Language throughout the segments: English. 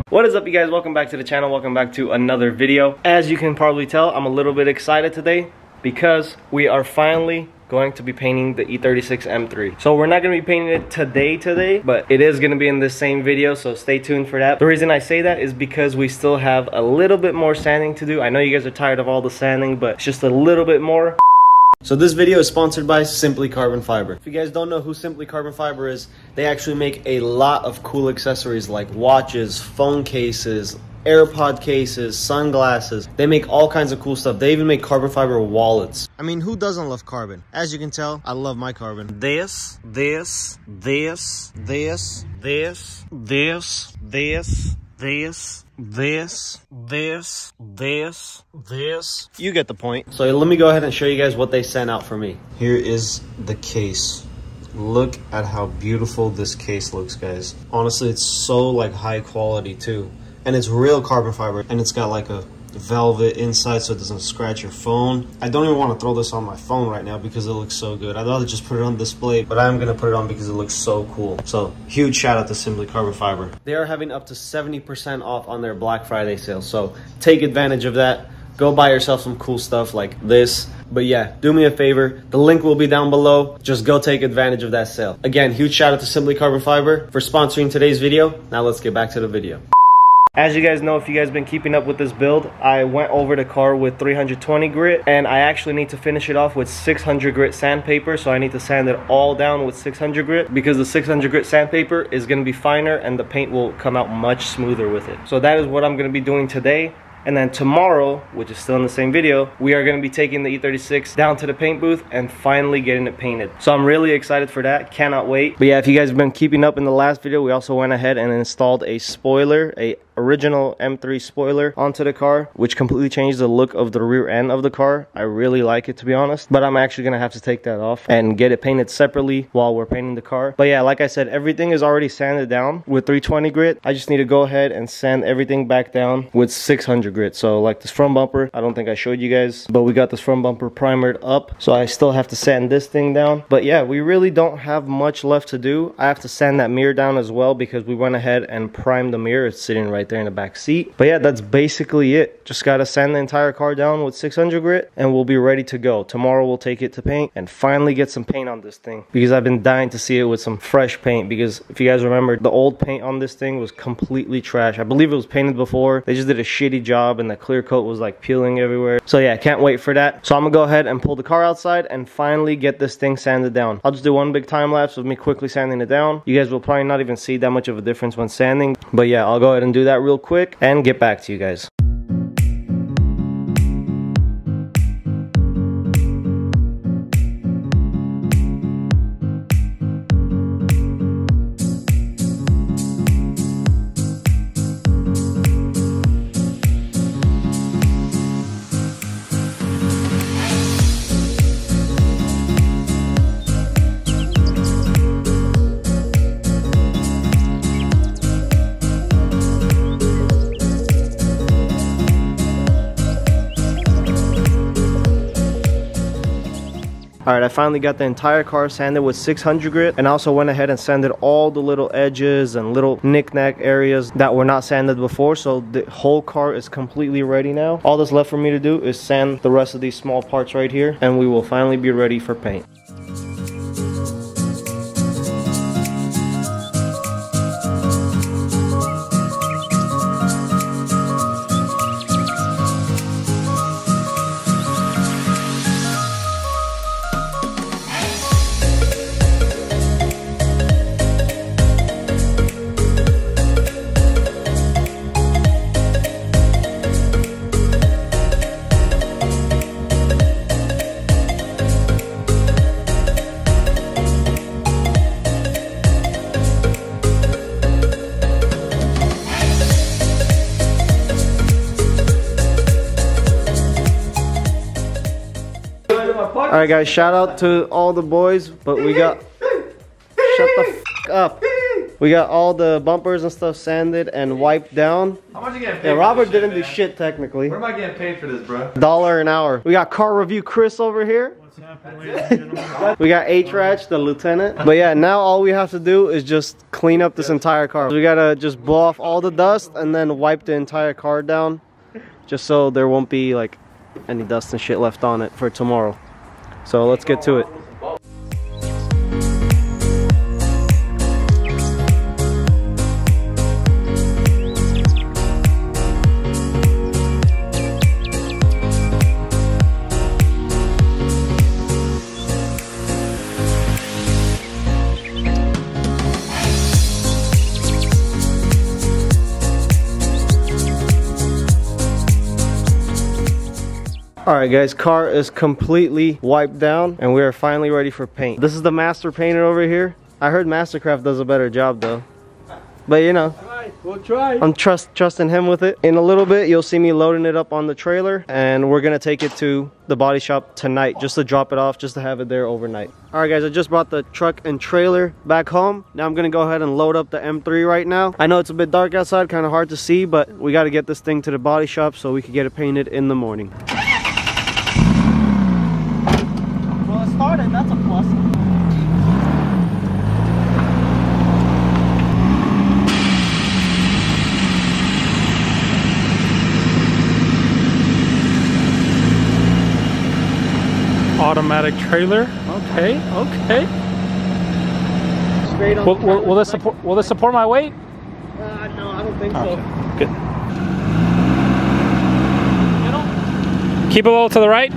What is up, you guys? Welcome back to the channel. Welcome back to another video. As you can probably tell, I'm a little bit excited today because we are finally going to be painting the E36 M3. So we're not going to be painting it today, but it is going to be in this same video, so stay tuned for that. The reason I say that is because we still have a little bit more sanding to do. I know you guys are tired of all the sanding, but it's just a little bit more. So this video is sponsored by Simply Carbon Fiber. If you guys don't know who Simply Carbon Fiber is, they actually make a lot of cool accessories like watches, phone cases, AirPod cases, sunglasses. They make all kinds of cool stuff. They even make carbon fiber wallets. I mean, who doesn't love carbon? As you can tell, I love my carbon. This. You get the point. So let me go ahead and show you guys what they sent out for me. Here is the case. Look at how beautiful this case looks, guys. Honestly, it's so like high quality too. And it's real carbon fiber, and it's got like a velvet inside so it doesn't scratch your phone. I don't even want to throw this on my phone right now because it looks so good. I'd rather just put it on display, but I'm gonna put it on because it looks so cool. So huge shout out to Simply Carbon Fiber. They are having up to 70% off on their Black Friday sale, so take advantage of that. Go buy yourself some cool stuff like this. But yeah, do me a favor. The link will be down below. Just go take advantage of that sale. Again, huge shout out to Simply Carbon Fiber for sponsoring today's video. Now let's get back to the video. As you guys know, if you guys been keeping up with this build, I went over the car with 320 grit, and I actually need to finish it off with 600 grit sandpaper. So I need to sand it all down with 600 grit because the 600 grit sandpaper is going to be finer and the paint will come out much smoother with it. So that is what I'm going to be doing today. And then tomorrow, which is still in the same video, we are going to be taking the E36 down to the paint booth and finally getting it painted. So I'm really excited for that. Cannot wait. But yeah, if you guys have been keeping up in the last video, we also went ahead and installed a spoiler, a original M3 spoiler onto the car, which completely changed the look of the rear end of the car. I really like it, to be honest, but I'm actually gonna have to take that off and get it painted separately while we're painting the car. But yeah, like I said, everything is already sanded down with 320 grit. I just need to go ahead and sand everything back down with 600 grit. So like this front bumper, I don't think I showed you guys, but we got this front bumper primered up, so I still have to sand this thing down. But yeah, we really don't have much left to do. I have to sand that mirror down as well because we went ahead and primed the mirror. It's sitting right there in the back seat. But yeah, that's basically it. Just gotta sand the entire car down with 600 grit and we'll be ready to go. Tomorrow we'll take it to paint and finally get some paint on this thing because I've been dying to see it with some fresh paint, because if you guys remember, the old paint on this thing was completely trash. I believe it was painted before. They just did a shitty job and the clear coat was like peeling everywhere. So yeah, can't wait for that. So I'm gonna go ahead and pull the car outside and finally get this thing sanded down. I'll just do one big time lapse of me quickly sanding it down. You guys will probably not even see that much of a difference when sanding, but yeah, I'll go ahead and do that real quick and get back to you guys. Alright, I finally got the entire car sanded with 600 grit, and I also went ahead and sanded all the little edges and little knick-knack areas that were not sanded before, so the whole car is completely ready now. All that's left for me to do is sand the rest of these small parts right here, and we will finally be ready for paint. Alright guys, shout out to all the boys, but we got... Shut the f up. We got all the bumpers and stuff sanded and wiped down. How much you getting paid? Yeah, Robert didn't do shit technically. Where am I getting paid for this, bro? $1 an hour. We got car review Chris over here. What's We got H-Ratch, the lieutenant. But yeah, now all we have to do is just clean up this entire car. We gotta just blow off all the dust and then wipe the entire car down, just so there won't be like any dust and shit left on it for tomorrow. So let's get to it. Alright guys, car is completely wiped down and we are finally ready for paint. This is the master painter over here. I heard Mastercraft does a better job though. But you know, we'll try. I'm trusting him with it. In a little bit, you'll see me loading it up on the trailer and we're gonna take it to the body shop tonight just to drop it off, just to have it there overnight. Alright guys, I just brought the truck and trailer back home. Now I'm gonna go ahead and load up the M3 right now. I know it's a bit dark outside, kind of hard to see, but we gotta get this thing to the body shop so we can get it painted in the morning. Started, that's a plus. Automatic trailer. Okay, okay. Straight on. Will this support? Will this support my weight? No, I don't think so. Good. Keep it a little to the right.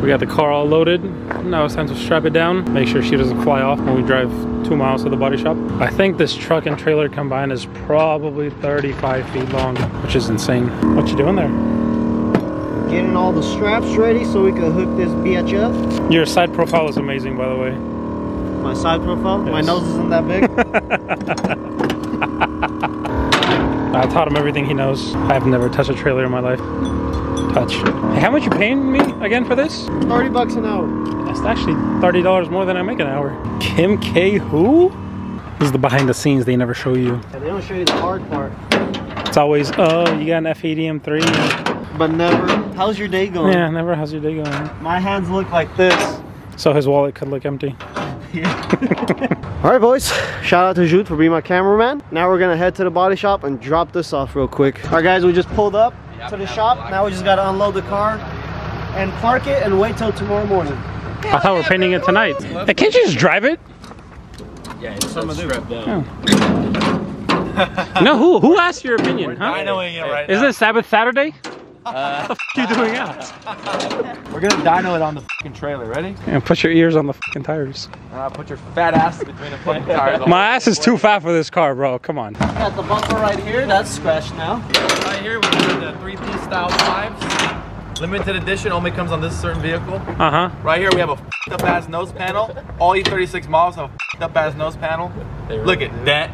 We got the car all loaded. Now it's time to strap it down. Make sure she doesn't fly off when we drive 2 miles to the body shop. I think this truck and trailer combined is probably 35 feet long, which is insane. What you doing there? Getting all the straps ready so we can hook this bitch up. Your side profile is amazing, by the way. My side profile? Yes. My nose isn't that big. I taught him everything he knows. I've never touched a trailer in my life. Touch. Hey, how much you paying me again for this? 30 bucks an hour. That's actually $30 more than I make an hour. Kim K who? This is the behind the scenes they never show you. Yeah, they don't show you the hard part. It's always, oh, you got an F80 M3. But never, how's your day going? Yeah, never, how's your day going? My hands look like this. So his wallet could look empty. Yeah. Alright boys, shout out to Jude for being my cameraman. Now we're gonna head to the body shop and drop this off real quick. Alright guys, we just pulled up to the shop. Now we just gotta unload the car and park it and wait till tomorrow morning. I thought we're painting it tonight. Hey, can't you just drive it? Yeah, it's strapped down. Oh. No, who asked your opinion, huh? I know it right now. Isn't it Sabbath Saturday? What the f are you doing out? We're gonna dyno it on the fucking trailer. Ready? And put your ears on the fucking tires. Put your fat ass between the fucking tires. My ass is too fat for this car, bro. Come on. Got the bumper right here. That's scratched now. Right here, we got the 3-piece style 5s. Limited edition, only comes on this certain vehicle. Uh-huh. Right here, we have a f***ed up ass nose panel. All E36 models have a f***ed up ass nose panel. Look at that.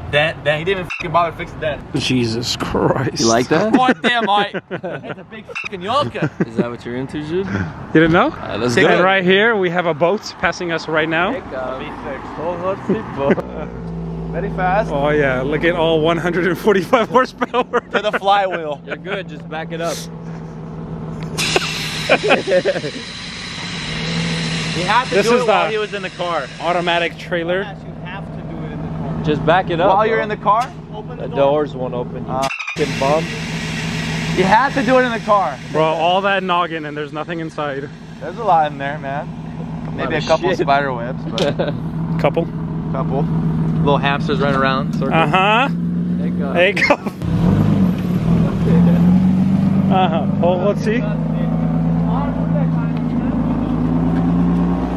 He didn't even f***ing bother fixing that. Jesus Christ. You like that? God damn, mate. It's a big f***ing yolka. Is that what you're into, Jude? You didn't know? Let's go. And right here, we have a boat passing us right now. Very fast. Oh yeah, look at all 145 horsepower. To the flywheel. You're good, just back it up. He had to do it while he was in the car. Automatic trailer. Yes, you have to do it in the car. Just back it up. While you're in the car? Open the doors won't open. You f***ing bum. You had to do it in the car. Bro, all that noggin and there's nothing inside. There's a lot in there, man. Maybe a couple spider webs, but Couple. little hamsters running around. Uh-huh. There you go. Oh, let's see.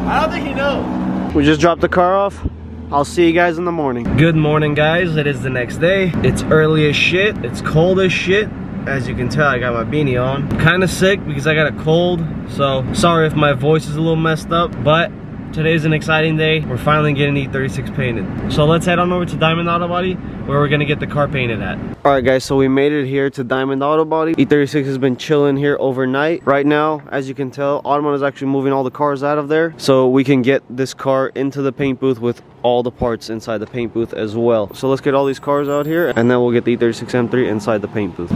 I don't think he knows. We just dropped the car off. I'll see you guys in the morning. Good morning, guys. It is the next day. It's early as shit. It's cold as shit. As you can tell, I got my beanie on. I'm kind of sick because I got a cold. So sorry if my voice is a little messed up, but today's an exciting day. We're finally getting E36 painted. So let's head on over to Diamond Auto Body where we're gonna get the car painted at. All right guys, so we made it here to Diamond Auto Body. E36 has been chilling here overnight. Right now, as you can tell, Automan is actually moving all the cars out of there so we can get this car into the paint booth with all the parts inside the paint booth as well. So let's get all these cars out here and then we'll get the E36 M3 inside the paint booth.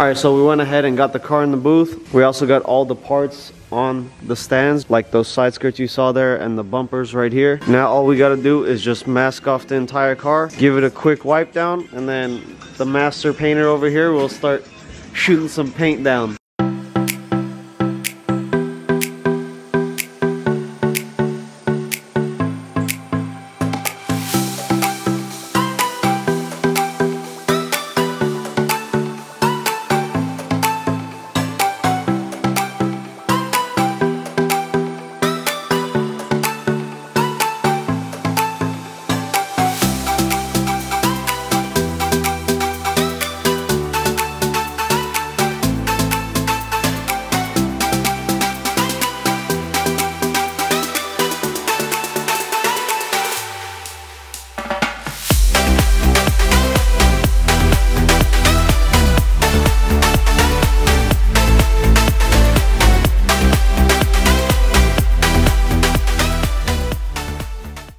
Alright, so we went ahead and got the car in the booth. We also got all the parts on the stands, like those side skirts you saw there and the bumpers right here. Now all we gotta do is just mask off the entire car, give it a quick wipe down, and then the master painter over here will start shooting some paint down.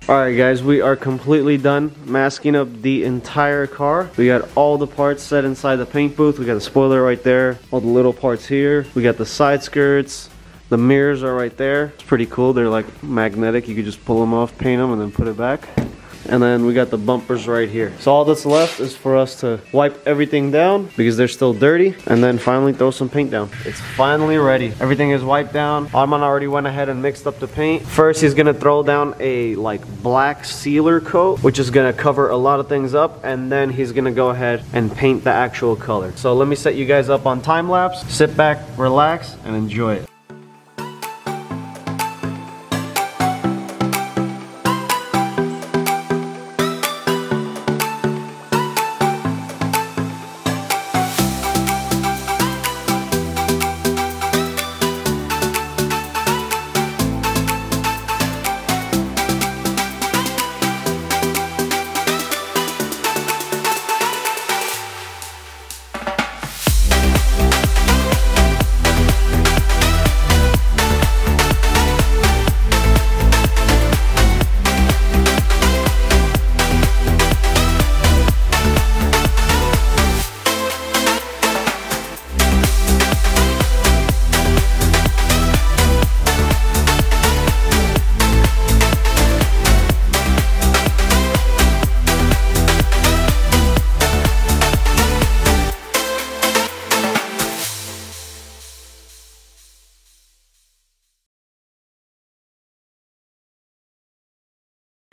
Alright guys, we are completely done masking up the entire car. We got all the parts set inside the paint booth. We got the spoiler right there, all the little parts here. We got the side skirts, the mirrors are right there. It's pretty cool, they're like magnetic. You could just pull them off, paint them, and then put it back. And then we got the bumpers right here. So all that's left is for us to wipe everything down because they're still dirty, and then finally throw some paint down. It's finally ready. Everything is wiped down. Arman already went ahead and mixed up the paint. First, he's gonna throw down a like black sealer coat, which is gonna cover a lot of things up, and then he's gonna go ahead and paint the actual color. So let me set you guys up on time lapse. Sit back, relax, and enjoy it.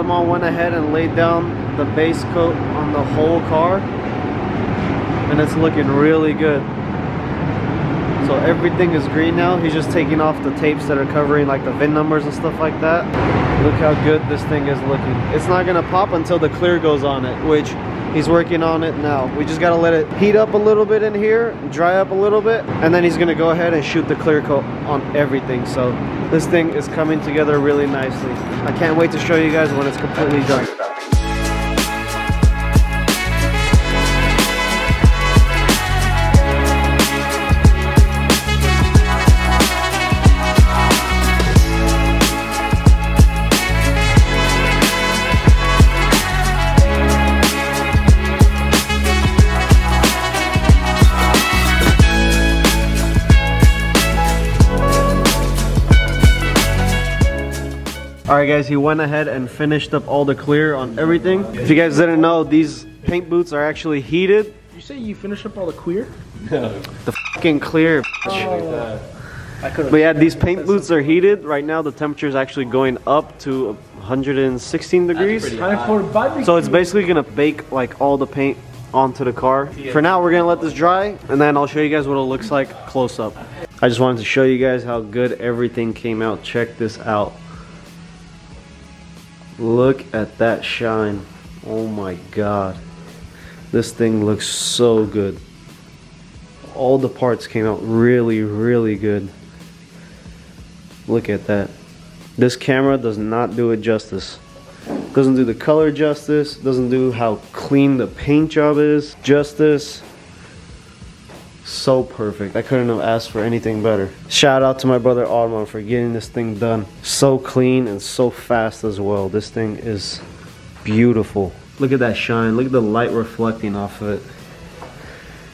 Arman went ahead and laid down the base coat on the whole car, and it's looking really good. So everything is green now. He's just taking off the tapes that are covering like the VIN numbers and stuff like that. Look how good this thing is looking. It's not gonna pop until the clear goes on it, which he's working on it now. We just gotta let it heat up a little bit in here, dry up a little bit, and then he's gonna go ahead and shoot the clear coat on everything. So this thing is coming together really nicely. I can't wait to show you guys when it's completely done. Alright guys, he went ahead and finished up all the clear on everything. If you guys didn't know, these paint booths are actually heated. You say you finished up all the clear? No. The fucking clear. Oh. But yeah, these paint booths are heated. Right now the temperature is actually going up to 116 degrees. So it's basically gonna bake like all the paint onto the car. For now we're gonna let this dry, and then I'll show you guys what it looks like close up. I just wanted to show you guys how good everything came out. Check this out. Look at that shine. Oh my god. This thing looks so good. all the parts came out really, really good. Look at that. This camera does not do it justice. Doesn't do the color justice, doesn't do how clean the paint job is justice. So perfect. I couldn't have asked for anything better. Shout out to my brother Armand for getting this thing done. So clean and so fast as well. This thing is beautiful. Look at that shine. Look at the light reflecting off of it.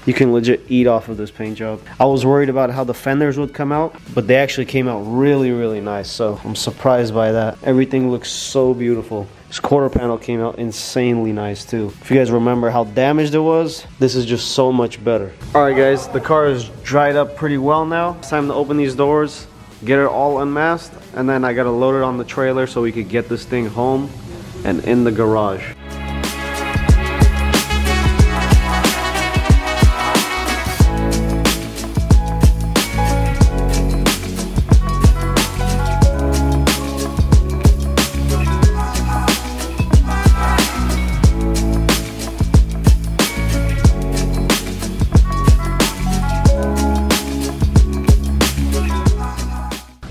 You can legit eat off of this paint job. I was worried about how the fenders would come out, but they actually came out really, really nice. So I'm surprised by that. Everything looks so beautiful. This quarter panel came out insanely nice too. If you guys remember how damaged it was, this is just so much better. All right guys, the car is dried up pretty well now. It's time to open these doors, get it all unmasked, and then I gotta load it on the trailer so we could get this thing home and in the garage.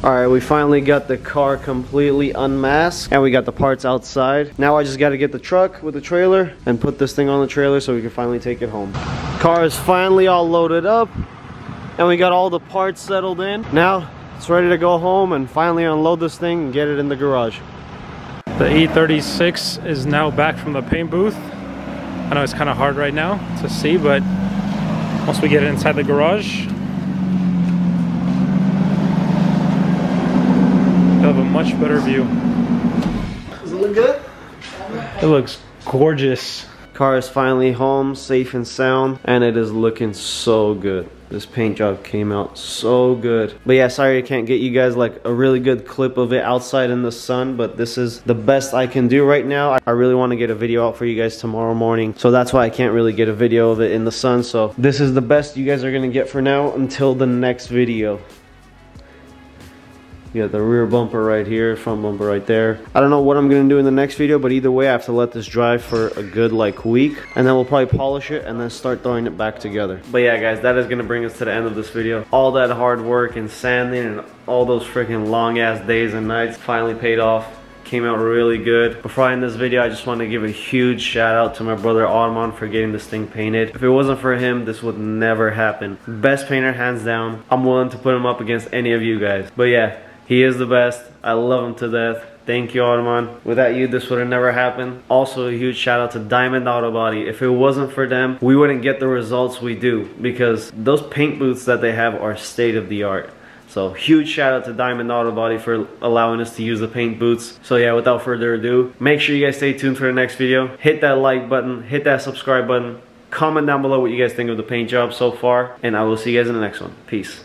Alright, we finally got the car completely unmasked and we got the parts outside. Now I just got to get the truck with the trailer and put this thing on the trailer so we can finally take it home. Car is finally all loaded up and we got all the parts settled in. Now it's ready to go home and finally unload this thing and get it in the garage. The E36 is now back from the paint booth. I know it's kind of hard right now to see, but once we get it inside the garage, have a much better view. Does it look good? It looks gorgeous. Car is finally home, safe and sound, and it is looking so good. This paint job came out so good. But yeah, sorry I can't get you guys like a really good clip of it outside in the sun, but this is the best I can do right now. I really want to get a video out for you guys tomorrow morning, so that's why I can't really get a video of it in the sun. So this is the best you guys are gonna get for now until the next video. You got the rear bumper right here, front bumper right there. I don't know what I'm gonna do in the next video, but either way I have to let this dry for a good like week, and then we'll probably polish it and then start throwing it back together. But yeah guys, that is gonna bring us to the end of this video. All that hard work and sanding and all those freaking long ass days and nights finally paid off. Came out really good. Before I end this video, I just want to give a huge shout out to my brother Armand for getting this thing painted. If it wasn't for him, this would never happen. Best painter hands down. I'm willing to put him up against any of you guys. But yeah, he is the best. I love him to death. Thank you, Armand. Without you, this would have never happened. Also, a huge shout out to Diamond Auto Body. If it wasn't for them, we wouldn't get the results we do, because those paint booths that they have are state of the art. So huge shout out to Diamond Auto Body for allowing us to use the paint booths. So yeah, without further ado, make sure you guys stay tuned for the next video. Hit that like button, hit that subscribe button. Comment down below what you guys think of the paint job so far, and I will see you guys in the next one. Peace.